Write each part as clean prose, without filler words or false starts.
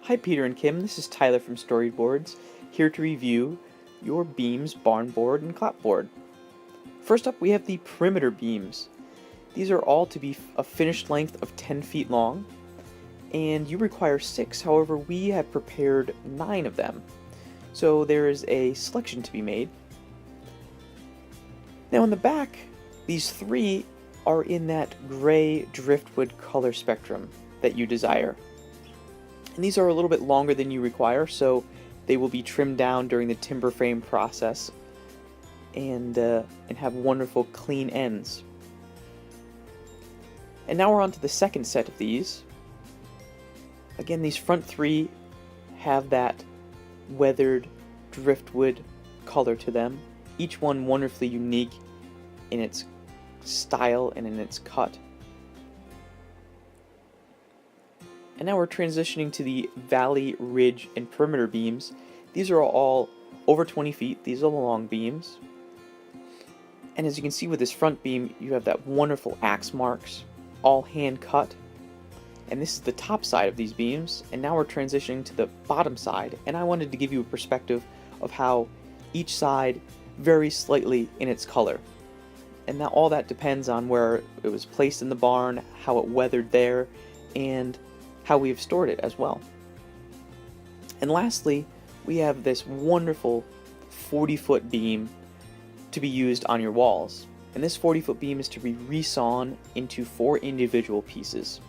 Hi Peter and Kim, this is Tyler from StoriedBoards, here to review your beams, barn board, and clapboard. First up we have the perimeter beams. These are all to be a finished length of 10 feet long, and you require 6, however we have prepared 9 of them. So there is a selection to be made. Now in the back, these 3 are in that gray driftwood color spectrum that you desire. And these are a little bit longer than you require, so they will be trimmed down during the timber frame process and have wonderful clean ends. And now we're on to the second set of these. Again, these front 3 have that weathered driftwood color to them, each one wonderfully unique in its style and in its cut. And now we're transitioning to the valley, ridge, and perimeter beams. These are all over 20 feet. These are the long beams. And as you can see with this front beam, you have that wonderful axe marks, all hand cut. And this is the top side of these beams. And now we're transitioning to the bottom side. And I wanted to give you a perspective of how each side varies slightly in its color. And now all that depends on where it was placed in the barn, how it weathered there, and how we have stored it as well. And lastly, we have this wonderful 40-foot beam to be used on your walls. And this 40-foot beam is to be resawn into 4 individual pieces.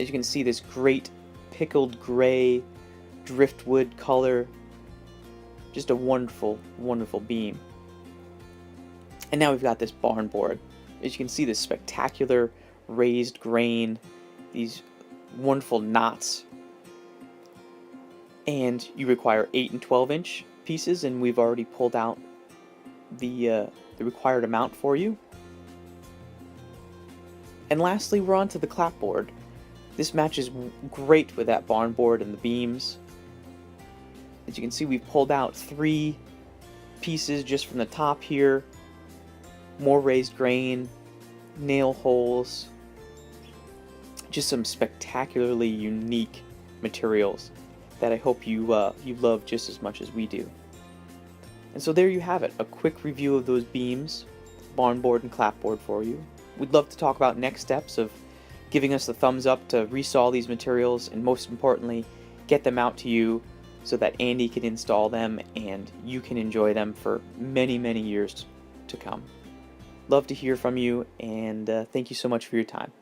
As you can see, this great pickled gray driftwood color, just a wonderful, wonderful beam. And now we've got this barn board. As you can see, this spectacular raised grain, these wonderful knots, and you require 8 and 12-inch pieces, and we've already pulled out the required amount for you. And lastly, we're on to the clapboard. This matches great with that barn board and the beams. As you can see, we've pulled out 3 pieces just from the top here, more raised grain, nail holes, just some spectacularly unique materials that I hope you love just as much as we do. And so there you have it, a quick review of those beams, barn board and clapboard for you. We'd love to talk about next steps of giving us the thumbs up to resaw these materials, and most importantly, get them out to you so that Andy can install them and you can enjoy them for many, many years to come. Love to hear from you, and thank you so much for your time.